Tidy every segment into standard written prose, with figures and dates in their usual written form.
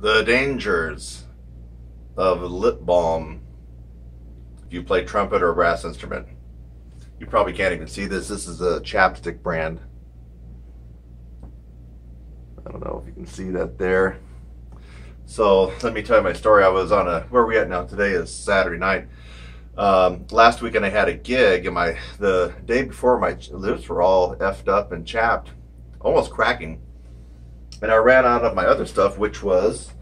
The dangers of lip balm if you play trumpet or a brass instrument. You probably can't even see this. This is a Chapstick brand. I don't know if you can see that there. So let me tell you my story. I was on where are we at now? Today is Saturday night. Last weekend I had a gig, and the day before my lips were all effed up and chapped, almost cracking. And I ran out of my other stuff, which was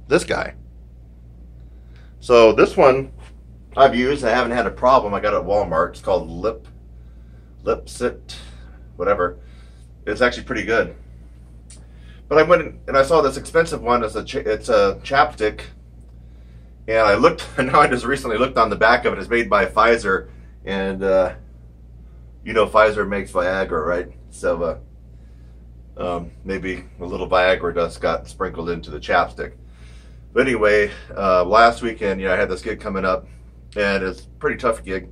this guy. So this one I've used. I haven't had a problem. I got it at Walmart. It's called Lipsit, whatever. It's actually pretty good. But I went and I saw this expensive one. It's a Chapstick, and I looked. Now I just recently looked on the back of it. It's made by Pfizer, and you know Pfizer makes Viagra, right? So maybe a little Viagra dust got sprinkled into the Chapstick. But anyway, last weekend, I had this gig coming up, and it's a pretty tough gig.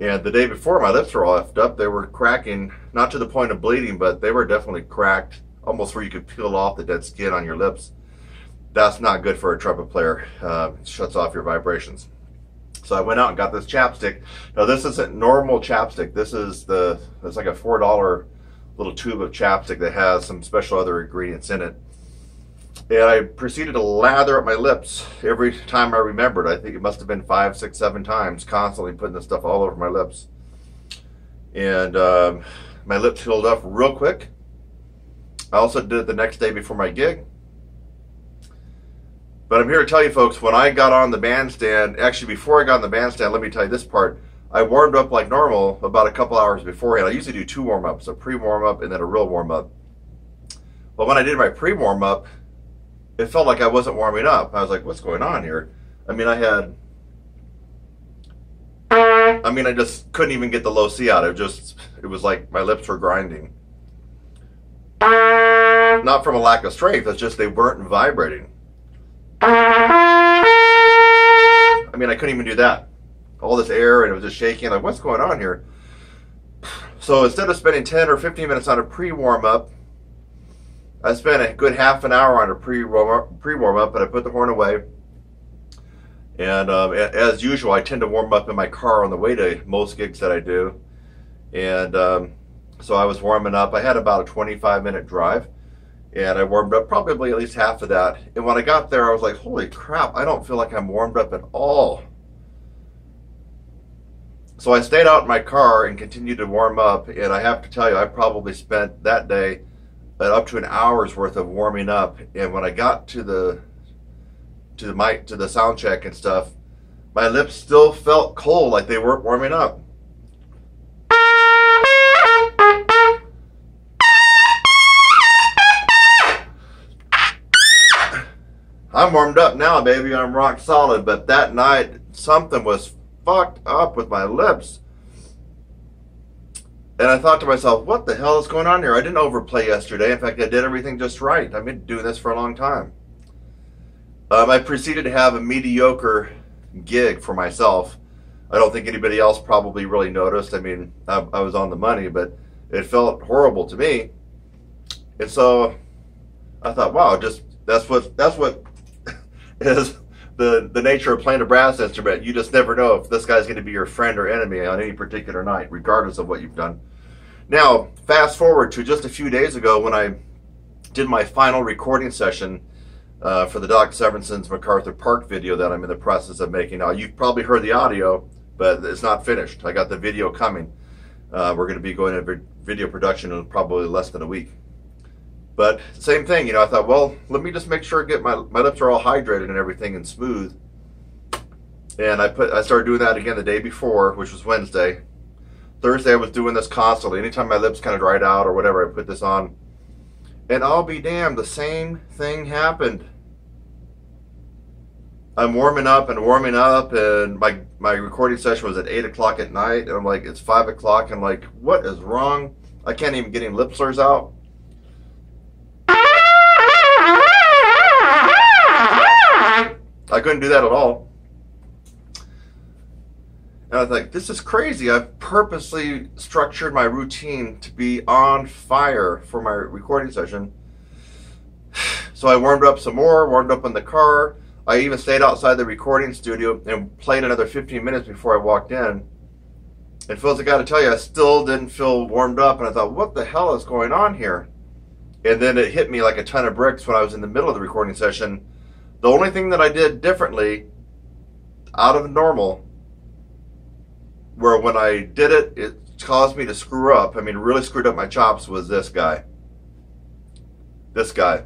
And the day before, my lips were all effed up. They were cracking, not to the point of bleeding, but they were definitely cracked, almost where you could peel off the dead skin on your lips. That's not good for a trumpet player. It shuts off your vibrations. So I went out and got this Chapstick. Now this isn't normal Chapstick. This is it's like a $4 little tube of Chapstick that has some special other ingredients in it. And I proceeded to lather up my lips every time I remembered. I think it must have been 5, 6, 7 times, constantly putting this stuff all over my lips. And my lips healed up real quick. I also did it the next day before my gig. But I'm here to tell you folks, when I got on the bandstand, actually before I got on the bandstand, let me tell you this part. I warmed up like normal about a couple hours beforehand. I usually do 2 warm-ups, a pre-warm-up and then a real warm-up. But when I did my pre-warm-up, it felt like I wasn't warming up. I was like, what's going on here? I just couldn't even get the low C out. It was like my lips were grinding. Not from a lack of strength, it's just they weren't vibrating. I couldn't even do that. All this air, and it was just shaking. Like, what's going on here? So instead of spending 10 or 15 minutes on a pre-warm-up, I spent a good half an hour on a pre-warm-up, but I put the horn away. And as usual, I tend to warm up in my car on the way to most gigs that I do. And so I was warming up. I had about a 25-minute drive, and I warmed up probably at least half of that. And when I got there, I was like, holy crap, I don't feel like I'm warmed up at all. So I stayed out in my car and continued to warm up, and I have to tell you, I probably spent that day up to an hour's worth of warming up. And when I got to the sound check and stuff, my lips still felt cold, like they weren't warming up. I'm warmed up now, baby. I'm rock solid. But that night, something was fucked up with my lips. And I thought to myself, what the hell is going on here? I didn't overplay yesterday. In fact, I did everything just right. I've been doing this for a long time. I proceeded to have a mediocre gig for myself. I don't think anybody else probably really noticed. I was on the money, but it felt horrible to me. And so I thought, wow, that's what is the nature of playing a brass instrument. You just never know if this guy's going to be your friend or enemy on any particular night, regardless of what you've done. Now, fast forward to just a few days ago when I did my final recording session for the Doc Severinson's MacArthur Park video that I'm in the process of making. Now, you've probably heard the audio, but it's not finished. I got the video coming. We're going to be going into video production in probably less than a week. But same thing, I thought, well, let me just make sure my lips are all hydrated and everything and smooth. And I started doing that again the day before, which was Wednesday. Thursday I was doing this constantly. Anytime my lips kind of dried out or whatever, I put this on. And I'll be damned, the same thing happened. I'm warming up, and my recording session was at 8 o'clock at night, and I'm like, it's 5 o'clock. I'm like, what is wrong? I can't even get any lip slurs out. I couldn't do that at all. And I was like, this is crazy. I've purposely structured my routine to be on fire for my recording session. So I warmed up some more, warmed up in the car. I even stayed outside the recording studio and played another 15 minutes before I walked in. And folks, I got to tell you, I still didn't feel warmed up. And I thought, what the hell is going on here? And then it hit me like a ton of bricks when I was in the middle of the recording session. The only thing that I did differently, out of normal, where when I did it, it caused me to screw up. I mean, really screwed up my chops, was this guy. This guy.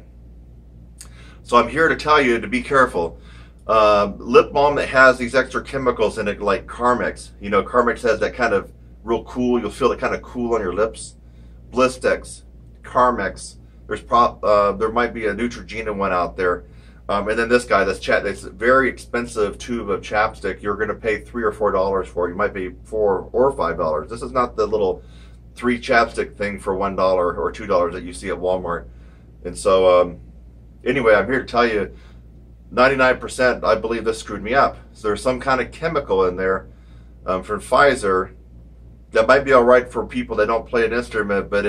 So I'm here to tell you to be careful. Lip balm that has these extra chemicals in it, like Carmex. You know, Carmex has that kind of real cool, you'll feel it kind of cool on your lips. Blistex, Carmex. There might be a Neutrogena one out there. And then this guy, this very expensive tube of chapstick, you're going to pay $3 or $4 for. You might pay $4 or $5. This is not the little 3 chapstick thing for $1 or $2 that you see at Walmart. And so, anyway, I'm here to tell you, 99%, I believe this screwed me up. So there's some kind of chemical in there from Pfizer that might be all right for people that don't play an instrument, but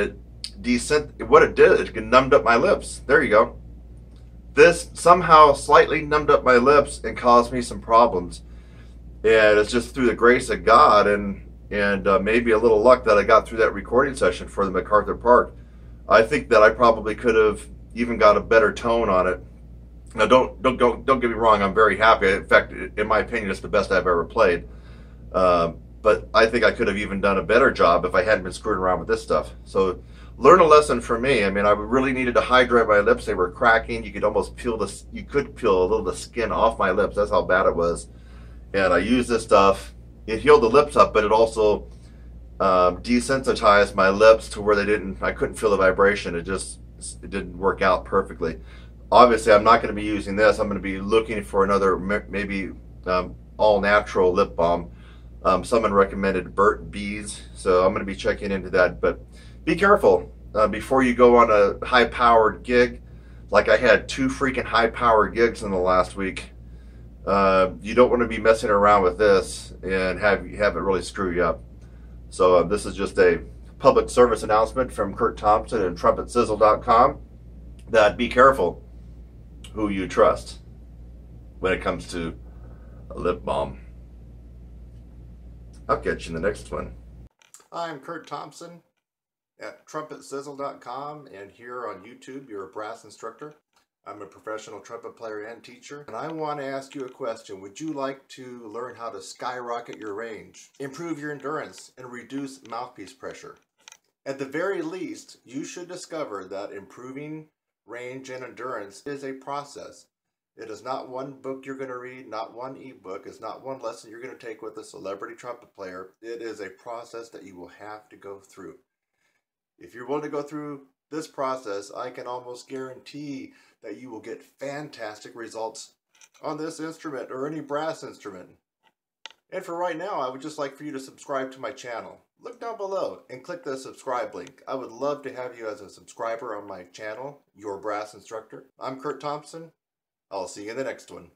what it did, it numbed up my lips. There you go. This somehow slightly numbed up my lips and caused me some problems. And it's just through the grace of God and maybe a little luck that I got through that recording session for the MacArthur Park. I think that I probably could have even got a better tone on it. Now, don't get me wrong. I'm very happy. In fact, in my opinion, it's the best I've ever played. But I think I could have even done a better job if I hadn't been screwing around with this stuff. So, learn a lesson from me. I mean, I really needed to hydrate my lips. They were cracking. You could almost peel a little of the skin off my lips. That's how bad it was. And I used this stuff. It healed the lips up, but it also desensitized my lips to where I couldn't feel the vibration. It didn't work out perfectly. Obviously, I'm not going to be using this. I'm going to be looking for another, maybe all-natural lip balm. Someone recommended Burt's Bees, so I'm going to be checking into that. But be careful before you go on a high-powered gig. Like I had 2 freaking high-powered gigs in the last week. You don't want to be messing around with this and have it really screw you up. So this is just a public service announcement from Kurt Thompson and TRUMPETSIZZLE.com that be careful who you trust when it comes to a lip balm. I'll catch you in the next one. I'm Kurt Thompson at TRUMPETSIZZLE.com, and here on YouTube, you're a brass instructor. I'm a professional trumpet player and teacher, and I want to ask you a question. Would you like to learn how to skyrocket your range, improve your endurance, and reduce mouthpiece pressure? At the very least, you should discover that improving range and endurance is a process. It is not one book you're going to read, not one ebook. It's not one lesson you're going to take with a celebrity trumpet player. It is a process that you will have to go through. If you're willing to go through this process, I can almost guarantee that you will get fantastic results on this instrument or any brass instrument. And for right now, I would just like for you to subscribe to my channel. Look down below and click the subscribe link. I would love to have you as a subscriber on my channel, Your Brass Instructor. I'm Kurt Thompson. I'll see you in the next one.